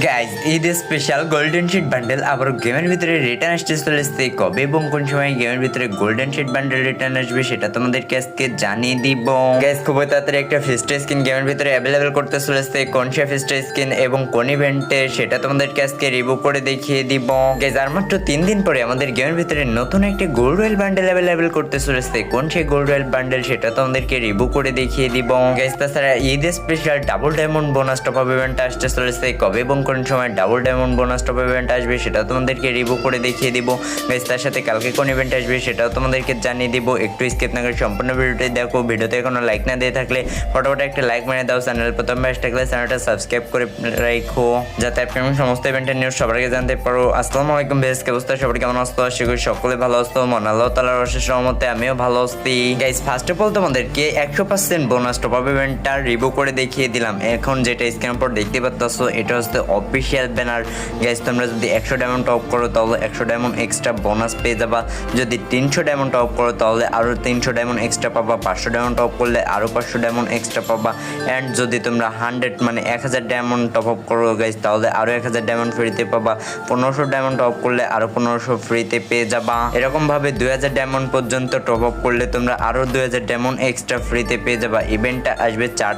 Guys Eid special golden sheet bundle আবার গেমের ভিতরে রিটার্ন আসতে চলেছে কবে এবং কোন সময় গেমের ভিতরে গোল্ডেন শিট বান্ডেল রিটার্ন আসবে সেটা তোমাদেরকে আজকে জানিয়ে দিব। গাইজ খুব তাড়াতাড়ি একটা ফিস্ট স্কিন গেমের ভিতরে অ্যাভেলেবেল করতে চলেছে, কোন সে ফিস্ট স্কিন এবং কোন ইভেন্টে সেটা তোমাদেরকে আজকে রিভিউ করে দেখিয়ে দিব। গাইজ আর মাত্র 3 দিন পরে আমাদের গেমের ভিতরে নতুন একটি গোল্ড রয়েল বান্ডেল অ্যাভেলেবেল করতে চলেছে, কোন সেই গোল্ড রয়েল বান্ডেল সেটা তোমাদেরকে রিভিউ করে দেখিয়ে দিব। গাইজ তাছাড়া Eid special double diamond bonus top up event আসতে চলেছে, কবে এবং কোন সময় double diamond bonus top event আসবে সেটাও তোমাদেরকে রিভিউ করে দেখিয়ে দিব। গাইস তার সাথে কালকে কোন ইভেন্ট আসবে সেটাও তোমাদেরকে জানিয়ে দিব। একটু স্কিপ না করে সম্পূর্ণ ভিডিওটি দেখো। ভিডিওতে এখনো লাইক না দিয়ে থাকলে ফটোফট একটা লাইক মেরে দাও। চ্যানেল প্রথমবার এসে থাকলে চ্যানেলটা সাবস্ক্রাইব করে রাখো যাতে আপনি সমস্ত ইভেন্টের নিউজ সবার আগে জানতে পারো। আসসালামু আলাইকুম বেশ কি অবস্থা, সবাই কেমন আসতো? আশা করি সকলে ভালো আসতো। মন আল্লাহ তাআলার অশেষ রহমতে আমিও ভালো আছি। গাইস ফার্স্ট অফ অল তোমাদেরকে 100% বোনাস টপ আপ ইভেন্টটা রিভিউ করে দেখিয়ে দিলাম। এখন যেটা স্ক্রিনের উপর দেখতে পাচ্ছো এটা হচ্ছে অফিসিয়াল ব্যানার। গাইস তোমরা যদি 100 ডায়মন্ড টপ করো তাহলে 100 ডায়মন্ড এক্সট্রা বোনাস পেয়ে যাবা। যদি 300 ডায়মন্ড টপ করো তাহলে আরো 300 ডায়মন্ড এক্সট্রা পাবা। 500 ডায়মন্ড টপ করলে আরো 500 ডায়মন্ড এক্সট্রা পাবা। এন্ড যদি তোমরা 100 মানে 1000 ডায়মন্ড টপ আপ করো গাইস তাহলে আরো 1000 ডায়মন্ড ফ্রিতে পাবা। 1500 ডায়মন্ড টপ করলে আরো 1500 ফ্রিতে পেয়ে যাবা। এরকম ভাবে 2000 ডায়মন্ড পর্যন্ত টপ আপ করলে তোমরা আরো 2000 ডায়মন্ড এক্সট্রা ফ্রিতে পেয়ে যাবা। ইভেন্টটা আসবে 4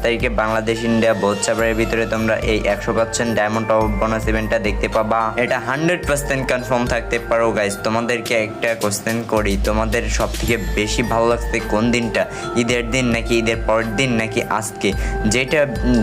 তারিখে বাংলাদেশ ইন্ডিয়া বোথ সার্ভারের ভিতরে তোমরা এই 100% ডায়মন্ড টপ আপ বোনাস ইভেন্টটা দেখতে পাবা। এটা 100% কনফার্ম থাকতে পারো। গাইস তোমাদেরকে একটা কোশ্চেন করি, তোমাদের সবথেকে বেশি ভালো লাগছে কোন দিনটা? ঈদের দিন নাকি ঈদের পরের দিন নাকি আজকে?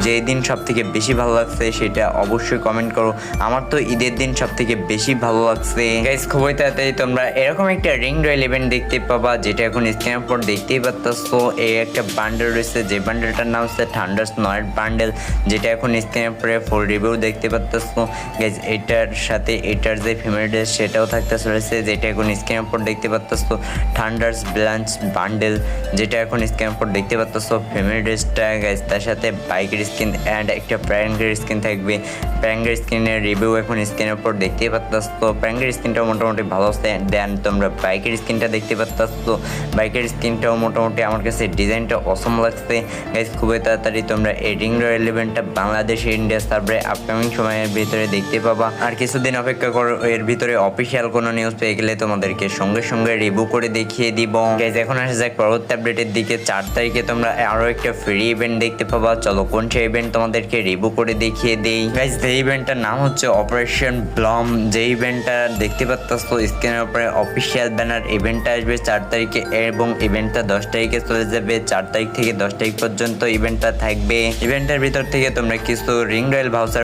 যেই দিন সবথেকে বেশি ভালো লাগছে সেটা অবশ্যই কমেন্ট করো। আমার তো ঈদের দিন সবথেকে বেশি ভালো লাগছে। গাইস খুবই তাড়াতাড়ি তোমরা এরকম একটা রিং রয়েল ইভেন্ট দেখতে পাবা, যেটা এখন স্ক্রিনের উপর দেখতেই পাচ্ছো। এই একটা বান্ডেল রয়েছে, যে বান্ডেলটার নাম হচ্ছে থান্ডার্স নয়েড বান্ডেল, যেটা এখন স্ক্রিনের উপরে ফুল রিভিউ দেখতে পাচ্ছো। গাইস এটার সাথে এটার যে ফিমেল ড্রেস সেটাও থাকতে চলেছে, যেটা এখন স্ক্রিনের উপর দেখতে পাচ্ছো। থান্ডার্স ব্লাঞ্চ বান্ডেল, যেটা এখন স্ক্রিনের উপর দেখতে পাচ্ছো ফিমেল ড্রেসটা। গাইস তার সাথে বাইকের স্কিন অ্যান্ড একটা প্র্যাঙ্গের স্কিন থাকবে। প্র্যাঙ্গের স্কিনের রিভিউ এখন স্ক্রিনের উপর দেখতেই পাচ্ছো। প্র্যাঙ্গের স্কিনটাও মোটামুটি ভালো আছে। দেন তোমরা বাইকের স্কিনটা দেখতে পাচ্ছো। বাইকের স্কিনটাও মোটামুটি আমার কাছে ডিজাইনটা অসম লাগছে। গাইস খুবই তাড়াতাড়ি তোমরা এই রিং রয়েল ইভেন্টটা বাংলাদেশ ইন্ডিয়া সার্ভারে আপকামিং সময়ের ভিতরে দেখতে পাবা। আর কিছুদিন অপেক্ষা করো, এর ভিতরে অফিসিয়াল কোনো নিউজ পেয়ে গেলে তোমাদেরকে সঙ্গে সঙ্গে রিভিউ করে দেখিয়ে দিব। গাইস এখন আসা যাক পরবর্তী আপডেটের দিকে। 4 তারিখে তোমরা আরো একটা ফ্রি ইভেন্ট দেখতে পাবা। চলো কোন সেই ইভেন্ট তোমাদেরকে রিভিউ করে দেখিয়ে দেই। গাইস যে ইভেন্টটার নাম হচ্ছে অপারেশন ব্লম, যে ইভেন্টটা দেখতে পাচ্ছো স্ক্রিনের উপরে অফিসিয়াল ব্যানার। ইভেন্টটা আসবে 4 তারিখে এবং ইভেন্টটা 10 তারিখে চলে যাবে। 4 তারিখ থেকে 10 তারিখ পর্যন্ত ইভেন্টটা থাকবে। ইভেন্টের ভিতর থেকে তোমরা কিছু রিং রয়েল ভাউচার